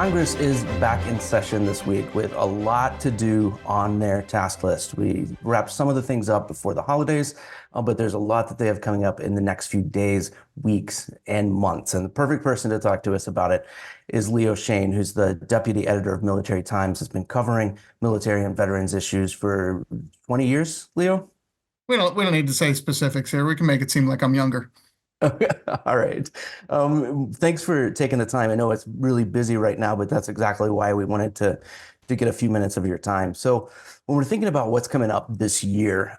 Congress is back in session this week with a lot to do on their task list. We wrapped some of the things up before the holidays, but there's a lot that they have coming up in the next few days, weeks, and months. And the perfect person to talk to us about it is Leo Shane, who's the deputy editor of Military Times, has been covering military and veterans issues for 20 years, Leo? We don't need to say specifics here. We can make it seem like I'm younger. All right. Thanks for taking the time. I know it's really busy right now, but that's exactly why we wanted to get a few minutes of your time. So when we're thinking about what's coming up this year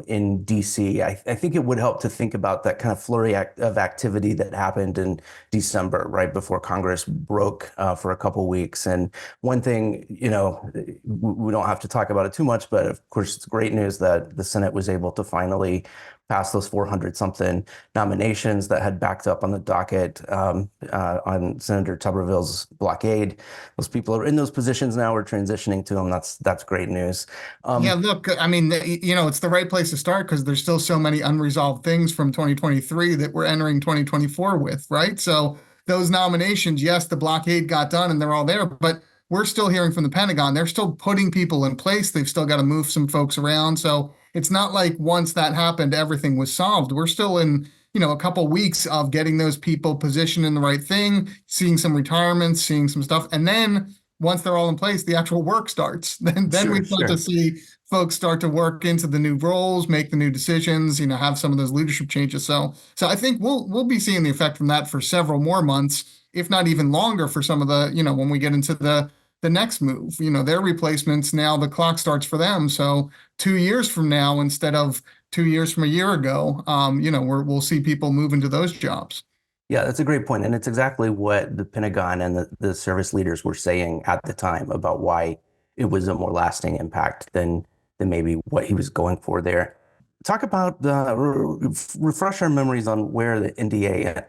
in DC, I think it would help to think about that kind of flurry of activity that happened in December, right before Congress broke for a couple weeks. And one thing, we don't have to talk about it too much, but of course, it's great news that the Senate was able to finally pass those 400 something nominations that had backed up on the docket on Senator Tuberville's blockade. Those people are in those positions now. We're transitioning to them. That's great news. Yeah, look, I mean, it's the right place to start because there's still so many unresolved things from 2023 that we're entering 2024 with, right? So those nominations, yes, the blockade got done and they're all there, but we're still hearing from the Pentagon. They're still putting people in place. They've still got to move some folks around. So it's not like once that happened, everything was solved. We're still in, a couple weeks of getting those people positioned in the right thing, seeing some retirements, seeing some stuff. And then once they're all in place, the actual work starts. Then we start to see folks start to work into the new roles, make the new decisions, have some of those leadership changes. So I think we'll be seeing the effect from that for several more months, if not even longer for some of the, when we get into the next move, their replacements. Now the clock starts for them. So 2 years from now, instead of 2 years from a year ago, we'll see people move into those jobs. Yeah, that's a great point. And it's exactly what the Pentagon and the service leaders were saying at the time about why it was a more lasting impact than maybe what he was going for there. Talk about refresh our memories on where the NDAA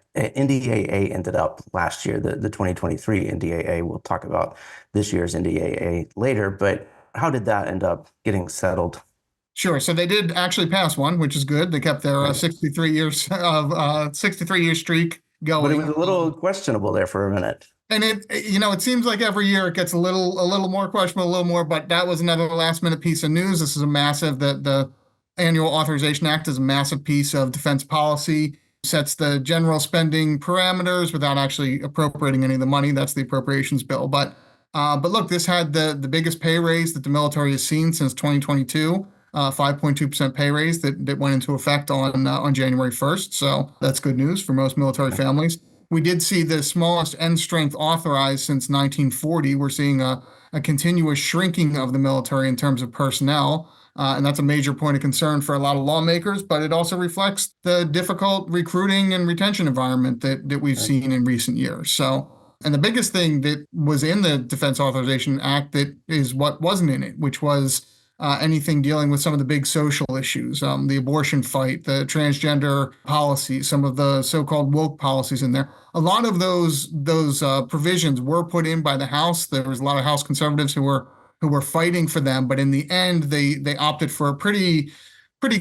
ended up last year, the 2023 NDAA. We'll talk about this year's NDAA later, but how did that end up getting settled? Sure. So they did actually pass one, which is good. They kept their 63 year streak going. But it was a little questionable there for a minute. And it seems like every year it gets a little more questionable, a little more. But that was another last minute piece of news. This is a massive the Annual Authorization Act is a massive piece of defense policy, sets the general spending parameters without actually appropriating any of the money. That's the appropriations bill. But look, this had the biggest pay raise that the military has seen since 2022, 5.2% pay raise that went into effect on January 1st. So that's good news for most military families. We did see the smallest end strength authorized since 1940. We're seeing a continuous shrinking of the military in terms of personnel. And that's a major point of concern for a lot of lawmakers, but it also reflects the difficult recruiting and retention environment that we've seen in recent years. So, and the biggest thing that was in the Defense Authorization Act that is what wasn't in it, which was anything dealing with some of the big social issues, the abortion fight, the transgender policies, some of the so-called woke policies in there. A lot of those provisions were put in by the House. There was a lot of House conservatives who were fighting for them, but in the end, they opted for a pretty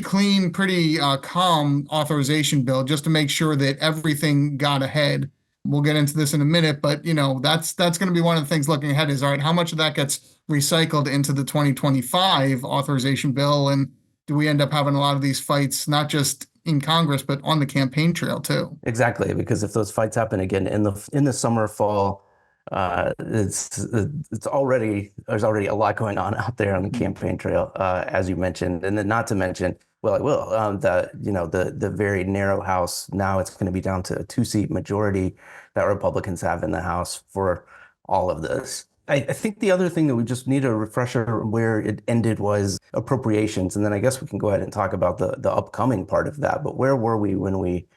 clean, pretty calm authorization bill just to make sure that everything got ahead. We'll get into this in a minute, but that's going to be one of the things looking ahead is, all right, how much of that gets recycled into the 2025 authorization bill, and do we end up having a lot of these fights not just in Congress but on the campaign trail too? Exactly, because if those fights happen again in the summer, fall. There's already a lot going on out there on the campaign trail, as you mentioned, and then not to mention, the very narrow House. Now it's going to be down to a 2-seat majority that Republicans have in the House for all of this. I think the other thing that we just need a refresher where it ended was appropriations, and then I guess we can go ahead and talk about the upcoming part of that. But where were we when we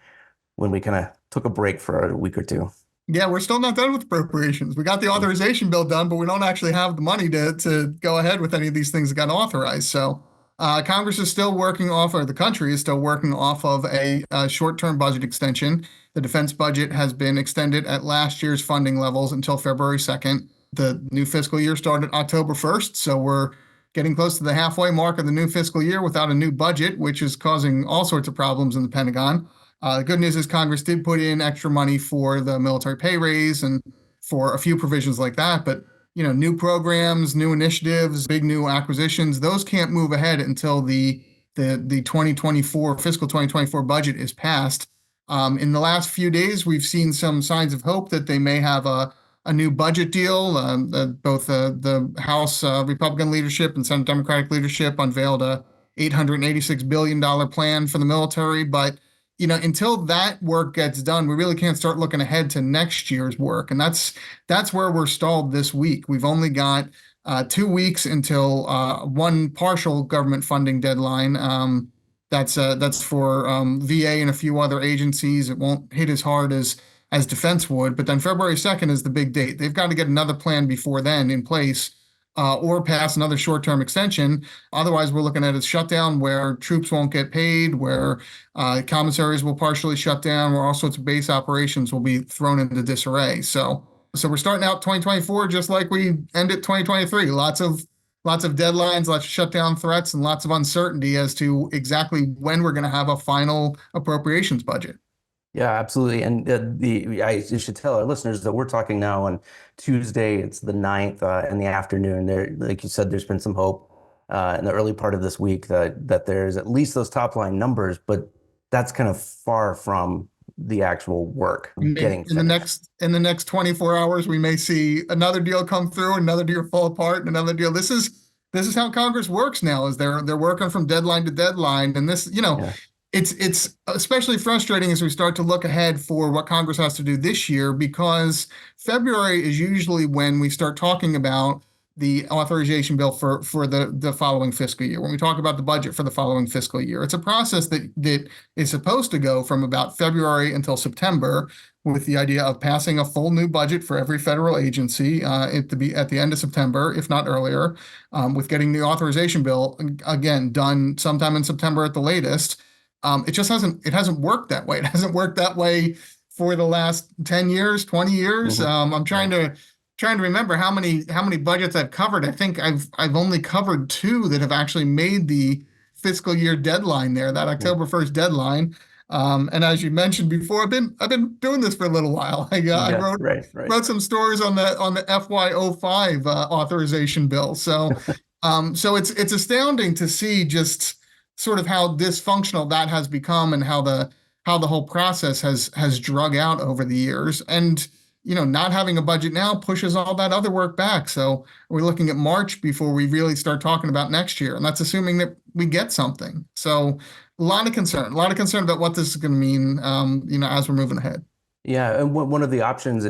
kind of took a break for a week or two? Yeah, we're still not done with appropriations. We got the authorization bill done, but we don't actually have the money to go ahead with any of these things that got authorized. So Congress is still working off, or the country is still working off of a short-term budget extension. The defense budget has been extended at last year's funding levels until February 2nd. The new fiscal year started October 1st, so we're getting close to the halfway mark of the new fiscal year without a new budget, which is causing all sorts of problems in the Pentagon. The good news is Congress did put in extra money for the military pay raise and for a few provisions like that. But new programs, new initiatives, big new acquisitions, those can't move ahead until the 2024 fiscal 2024 budget is passed. In the last few days, we've seen some signs of hope that they may have a new budget deal. Both the House Republican leadership and Senate Democratic leadership unveiled a $886 billion plan for the military. But until that work gets done, we really can't start looking ahead to next year's work. And that's where we're stalled this week. We've only got 2 weeks until one partial government funding deadline. That's for VA and a few other agencies. It won't hit as hard as defense would, but then February 2nd is the big date. They've got to get another plan before then in place, or pass another short-term extension. Otherwise, we're looking at a shutdown where troops won't get paid, where commissaries will partially shut down, where all sorts of base operations will be thrown into disarray. So we're starting out 2024 just like we ended 2023. Lots of deadlines, lots of shutdown threats, and lots of uncertainty as to exactly when we're going to have a final appropriations budget. Yeah, absolutely. And I should tell our listeners that we're talking now on Tuesday. It's the 9th in the afternoon. There, like you said, there's been some hope in the early part of this week that there's at least those top line numbers, but that's kind of far from the actual work getting finished. In the next 24 hours, we may see another deal come through, another deal fall apart, and another deal. This is how Congress works now. Is they're working from deadline to deadline, and this, Yeah. It's especially frustrating as we start to look ahead for what Congress has to do this year, because February is usually when we start talking about the authorization bill for the following fiscal year. When we talk about the budget for the following fiscal year, it's a process that is supposed to go from about February until September, with the idea of passing a full new budget for every federal agency at the end of September, if not earlier, with getting the authorization bill again done sometime in September at the latest. It hasn't worked that way. It hasn't worked that way for the last 10 years, 20 years. Mm-hmm. I'm trying to remember how many budgets I've covered. I think I've only covered 2 that have actually made the fiscal year deadline there, that October 1st deadline. And as you mentioned before, I've been doing this for a little while. I wrote some stories on the FY05 authorization bill. So it's astounding to see just sort of how dysfunctional that has become, and how the whole process has drug out over the years. And not having a budget now pushes all that other work back. So we're looking at March before we really start talking about next year, and that's assuming that we get something. So a lot of concern about what this is going to mean, as we're moving ahead. Yeah, and one of the options,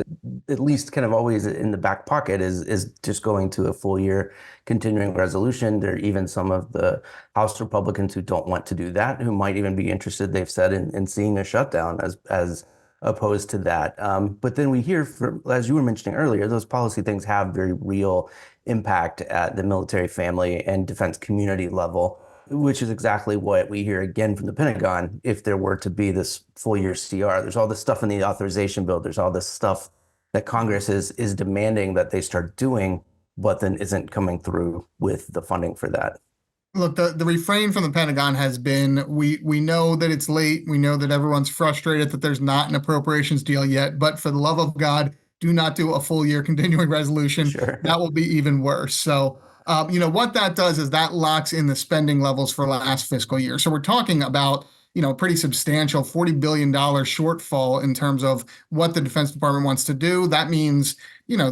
at least kind of always in the back pocket, is just going to a full year continuing resolution. There are even some of the House Republicans who don't want to do that, who might even be interested, they've said, in seeing a shutdown as opposed to that. But then we hear, as you were mentioning earlier, those policy things have very real impact at the military family and defense community level, which is exactly what we hear again from the Pentagon. If there were to be this full year CR, there's all this stuff in the authorization bill. There's all this stuff that Congress is demanding that they start doing, but then isn't coming through with the funding for that. Look, the refrain from the Pentagon has been, we know that it's late. We know that everyone's frustrated that there's not an appropriations deal yet, but for the love of God, do not do a full year continuing resolution. Sure. That will be even worse. So, what that does is that locks in the spending levels for last fiscal year. So we're talking about, a pretty substantial $40 billion shortfall in terms of what the Defense Department wants to do. That means,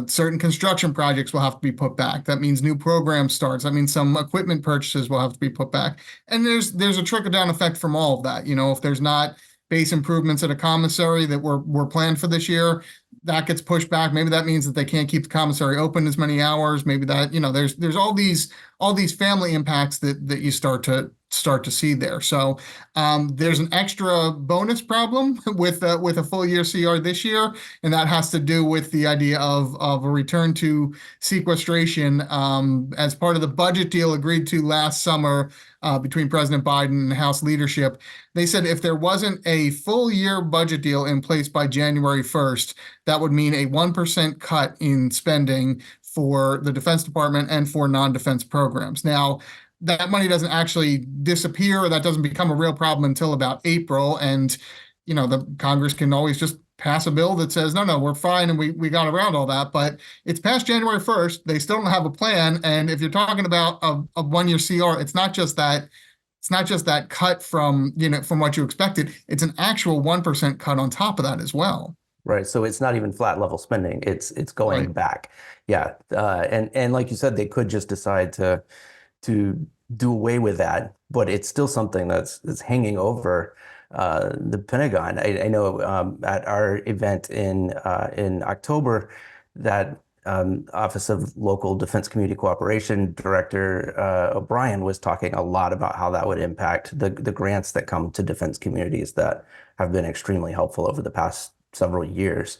certain construction projects will have to be put back. That means new program starts. That means some equipment purchases will have to be put back. And there's a trickle down effect from all of that. If there's not base improvements at a commissary that were planned for this year, that gets pushed back. Maybe that means that they can't keep the commissary open as many hours. Maybe that, there's all these family impacts that you start to see there. So there's an extra bonus problem with a full year CR this year, and that has to do with the idea of a return to sequestration as part of the budget deal agreed to last summer between President Biden and House leadership. They said if there wasn't a full year budget deal in place by January 1st, that would mean a 1% cut in spending for the Defense Department and for non-defense programs. Now, that money doesn't actually disappear, or that doesn't become a real problem until about April. And, the Congress can always just pass a bill that says, no, no, we're fine and we got around all that. But it's past January 1st. They still don't have a plan. And if you're talking about a 1 year CR, it's not just that cut from, from what you expected. It's an actual 1% cut on top of that as well. Right. So it's not even flat level spending. It's Right. going back. Yeah. And like you said, they could just decide to do away with that, but it's still something that's hanging over the Pentagon. I know at our event in October, that Office of Local Defense Community Cooperation Director O'Brien was talking a lot about how that would impact the grants that come to defense communities that have been extremely helpful over the past several years.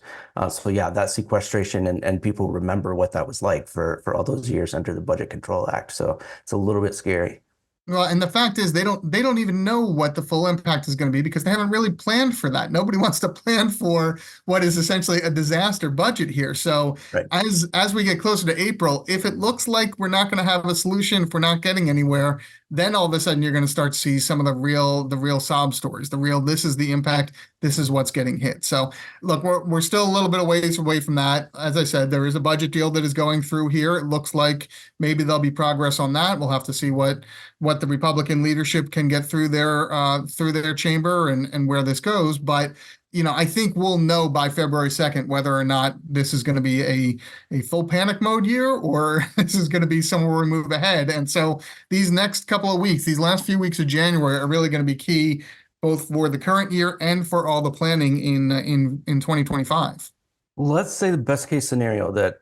So yeah, that sequestration and people remember what that was like for all those years under the Budget Control Act. So it's a little bit scary. Well, and the fact is they don't even know what the full impact is going to be because they haven't really planned for that. Nobody wants to plan for what is essentially a disaster budget here. So Right. as we get closer to April, if it looks like we're not going to have a solution, if we're not getting anywhere, then all of a sudden you're going to start to see some of the real sob stories, the real this is the impact, this is what's getting hit. So look, we're still a little bit of ways away from that. As I said, there is a budget deal that is going through here. It looks like maybe there'll be progress on that. We'll have to see what the Republican leadership can get through their chamber and where this goes. But I think we'll know by February 2nd whether or not this is going to be a full panic mode year or this is going to be somewhere we move ahead. And so these next couple of weeks, these last few weeks of January are really going to be key both for the current year and for all the planning in 2025. Let's say the best case scenario that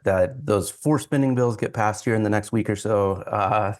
those four spending bills get passed here in the next week or so.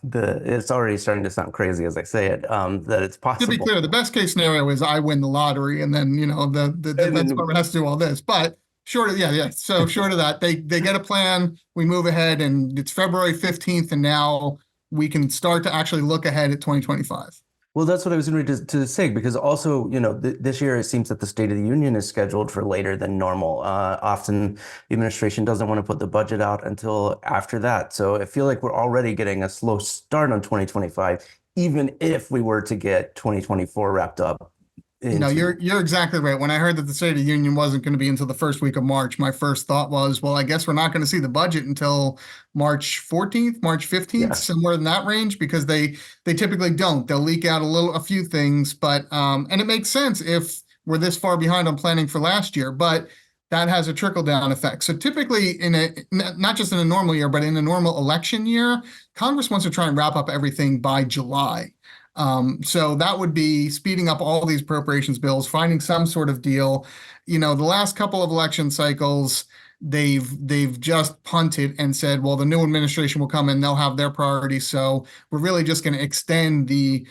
It's already starting to sound crazy as I say it. That it's To be possible. clear, the best case scenario is I win the lottery, and then the And defense then department has to do all this. But short of yeah. So short of that, they get a plan. We move ahead, and it's February 15th, and now we can start to actually look ahead at 2025. well, that's what I was going to say because also, this year it seems that the State of the Union is scheduled for later than normal. Often the administration doesn't want to put the budget out until after that. So I feel like we're already getting a slow start on 2025, even if we were to get 2024 wrapped up No, into. you're exactly right. When I heard that the State of the Union wasn't going to be until the first week of March, my first thought was, well, I guess we're not going to see the budget until March 14th, March 15th, Yeah. somewhere in that range, because they typically don't. They'll leak out a few things, but and it makes sense if we're this far behind on planning for last year, but that has a trickle down effect. So typically not just in a normal year, but in a normal election year, Congress wants to try and wrap up everything by July. So that would be speeding up all these appropriations bills, finding some sort of deal. The last couple of election cycles, they've just punted and said, well, the new administration will come and they'll have their priorities. So we're really just going to extend the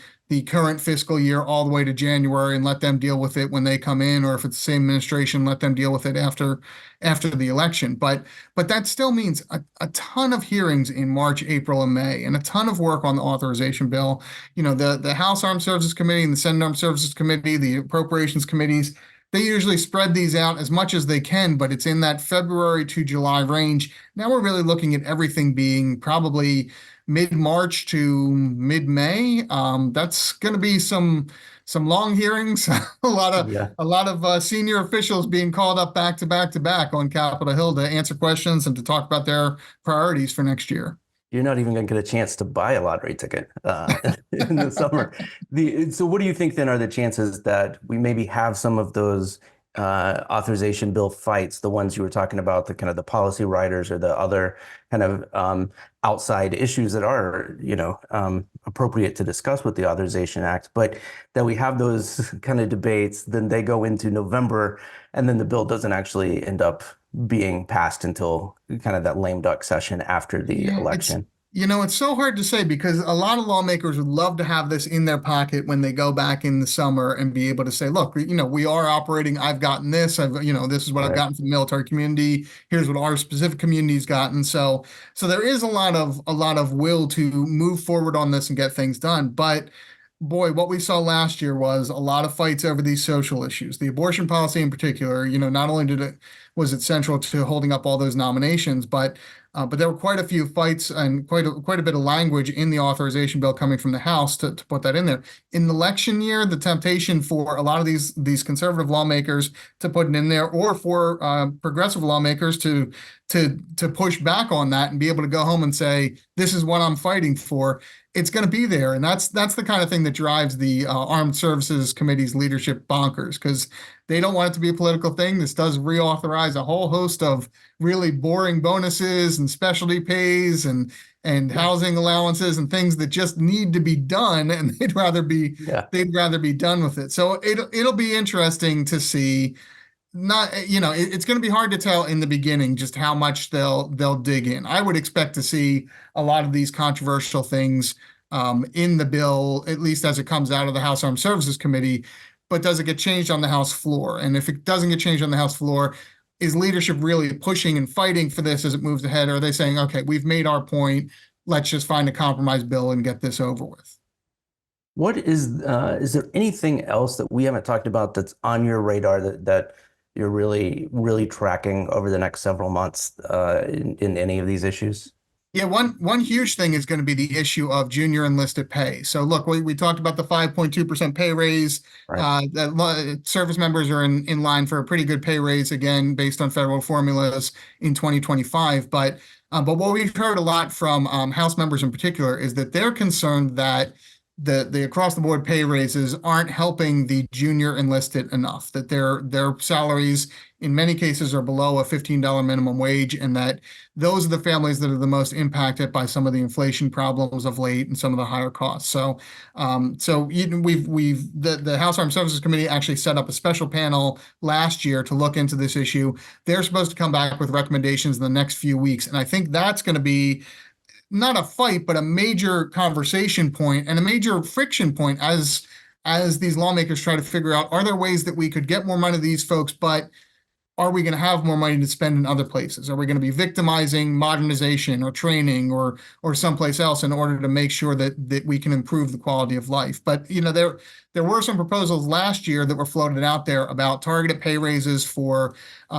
current fiscal year all the way to January and let them deal with it when they come in, or if it's the same administration, let them deal with it after the election. But that still means a ton of hearings in March, April, and May, and a ton of work on the authorization bill. The House Armed Services Committee and the Senate Armed Services Committee, the appropriations committees, they usually spread these out as much as they can, but it's in that February to July range. Now we're really looking at everything being probably mid-March to mid-May. That's going to be some long hearings, Yeah. a lot of senior officials being called up back to back to back on Capitol Hill to answer questions and to talk about their priorities for next year. You're not even going to get a chance to buy a lottery ticket in the summer. So what do you think then are the chances that we maybe have some of those authorization bill fights, the ones you were talking about, the kind of the policy riders or the other kind of outside issues that are, appropriate to discuss with the Authorization Act, but that we have those kind of debates, then they go into November, and then the bill doesn't actually end up being passed until kind of that lame duck session after the Yeah, election. it's so hard to say because a lot of lawmakers would love to have this in their pocket when they go back in the summer and be able to say, look, we are operating. I've gotten this. This is what I've Right. gotten from the military community. Here's what our specific community's gotten. So there is a lot of will to move forward on this and get things done. But boy, what we saw last year was a lot of fights over these social issues, the abortion policy in particular. Not only did was it central to holding up all those nominations. But there were quite a few fights and quite a bit of language in the authorization bill coming from the House to put that in there. In the election year, the temptation for a lot of these conservative lawmakers to put it in there, or for progressive lawmakers to push back on that and be able to go home and say, this is what I'm fighting for. It's going to be there, and that's the kind of thing that drives the Armed Services Committee's leadership bonkers, because they don't want it to be a political thing. This does reauthorize a whole host of really boring bonuses and specialty pays and housing allowances and things that just need to be done, and they'd rather be done with it. So it'll be interesting to see. Not, it's going to be hard to tell in the beginning just how much they'll dig in. I would expect to see a lot of these controversial things in the bill, at least as it comes out of the House Armed Services Committee. But does it get changed on the House floor? And if it doesn't get changed on the House floor, is leadership really pushing and fighting for this as it moves ahead? Or are they saying, okay, we've made our point, let's just find a compromise bill and get this over with? What is there anything else that we haven't talked about that's on your radar that you're really tracking over the next several months in any of these issues? Yeah, one huge thing is going to be the issue of junior enlisted pay. So look, we talked about the 5.2% pay raise. Right. Service members are in line for a pretty good pay raise, again, based on federal formulas in 2025. But what we've heard a lot from House members in particular is that they're concerned that the across the board pay raises aren't helping the junior enlisted enough, that their salaries in many cases are below a $15 minimum wage, and that those are the families that are the most impacted by some of the inflation problems of late and some of the higher costs. So the House Armed Services Committee actually set up a special panel last year to look into this issue. They're supposed to come back with recommendations in the next few weeks, and I think that's going to be not a fight, but a major conversation point and a major friction point as these lawmakers try to figure out, are there ways that we could get more money to these folks, but are we going to have more money to spend in other places? Are we going to be victimizing modernization or training or someplace else in order to make sure that we can improve the quality of life? But there were some proposals last year that were floated out there about targeted pay raises for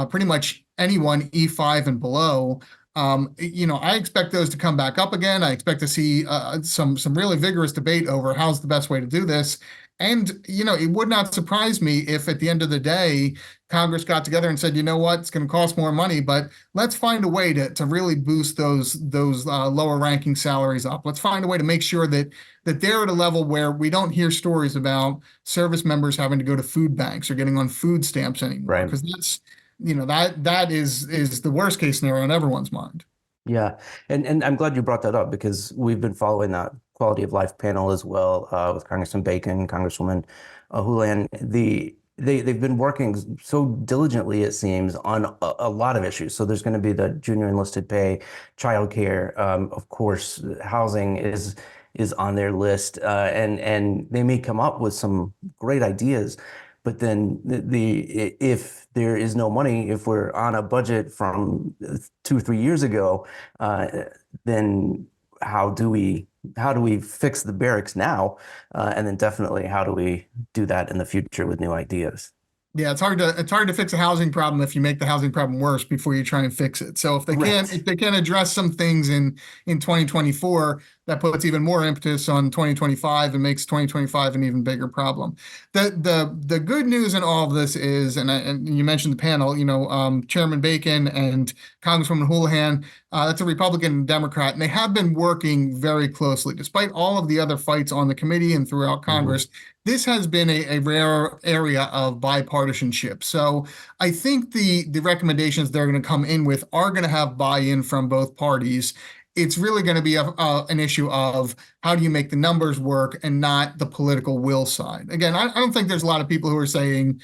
pretty much anyone E5 and below. I expect those to come back up again. I expect to see some really vigorous debate over how's the best way to do this. And, it would not surprise me if at the end of the day, Congress got together and said, you know what, it's going to cost more money, but let's find a way to really boost those lower ranking salaries up. Let's find a way to make sure that they're at a level where we don't hear stories about service members having to go to food banks or getting on food stamps anymore. Right. Because that's, that is the worst case scenario in everyone's mind. Yeah, and I'm glad you brought that up, because we've been following that quality of life panel as well with Congressman Bacon, Congresswoman Houlihan. They've been working so diligently, it seems, on a lot of issues. So there's going to be the junior enlisted pay, childcare, of course, housing is on their list, and they may come up with some great ideas. But then if there is no money, if we're on a budget from 2 or 3 years ago, then how do we fix the barracks now? And then definitely, how do we do that in the future with new ideas? Yeah, it's hard to fix a housing problem if you make the housing problem worse before you try and fix it. So if they can't address some things in 2024, that puts even more impetus on 2025 and makes 2025 an even bigger problem. The good news in all of this is, and you mentioned the panel, Chairman Bacon and Congresswoman Houlihan, that's a Republican and Democrat, and they have been working very closely, despite all of the other fights on the committee and throughout Congress. This has been a rare area of bipartisanship. So I think the recommendations they're going to come in with are going to have buy-in from both parties. It's really going to be an issue of how do you make the numbers work and not the political will side. Again, I don't think there's a lot of people who are saying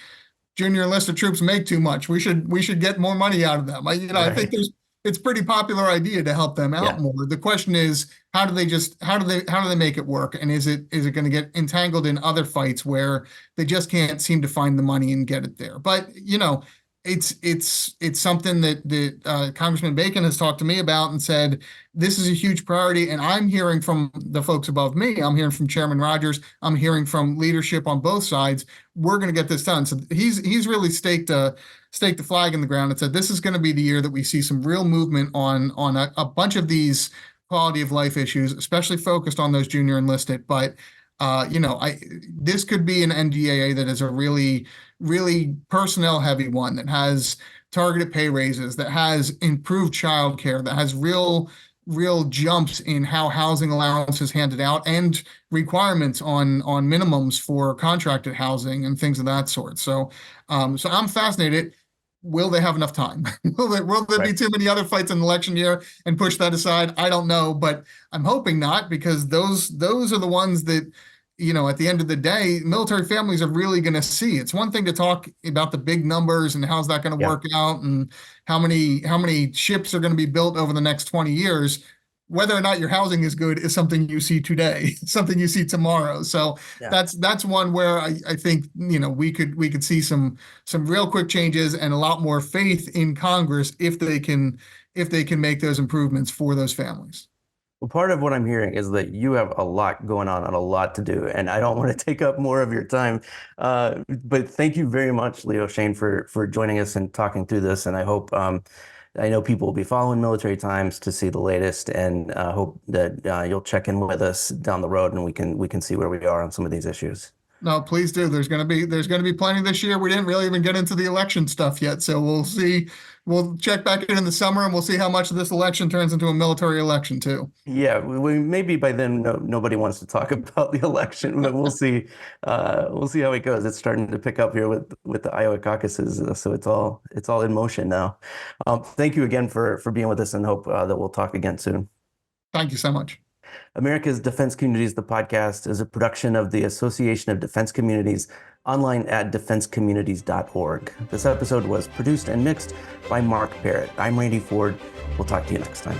junior enlisted troops make too much. We should get more money out of them. I think it's a pretty popular idea to help them out more. The question is, how do they make it work? And is it going to get entangled in other fights where they just can't seem to find the money and get it there? But, it's something that Congressman Bacon has talked to me about and said this is a huge priority. And I'm hearing from the folks above me. I'm hearing from Chairman Rogers. I'm hearing from leadership on both sides. We're going to get this done. So he's really staked the flag in the ground and said this is going to be the year that we see some real movement on a bunch of these quality of life issues, especially focused on those junior enlisted. But this could be an NDAA that is a really personnel heavy one that has targeted pay raises, that has improved childcare, that has real jumps in how housing allowance is handed out and requirements on minimums for contracted housing and things of that sort. So I'm fascinated. Will they have enough time? Will there be too many other fights in the election year and push that aside? I don't know, but I'm hoping not, because those are the ones that, at the end of the day, military families are really going to see. It's one thing to talk about the big numbers and how's that going to work out and how many ships are going to be built over the next 20 years. Whether or not your housing is good is something you see today, something you see tomorrow. So that's one where I think we could see some real quick changes and a lot more faith in Congress if they can make those improvements for those families. Well, part of what I'm hearing is that you have a lot going on and a lot to do, and I don't want to take up more of your time. But thank you very much, Leo Shane, for joining us and talking through this. And I hope I know people will be following Military Times to see the latest, and hope that you'll check in with us down the road and we can see where we are on some of these issues. No, please do. There's going to be plenty this year. We didn't really even get into the election stuff yet, so we'll see. We'll check back in the summer and we'll see how much of this election turns into a military election too. Yeah, we maybe by then nobody wants to talk about the election, but we'll see. We'll see how it goes. It's starting to pick up here with the Iowa caucuses, so it's all in motion now. Thank you again for being with us, and hope that we'll talk again soon. Thank you so much. America's Defense Communities, the podcast, is a production of the Association of Defense Communities, online at defensecommunities.org. This episode was produced and mixed by Mark Barrett. I'm Randy Ford. We'll talk to you next time.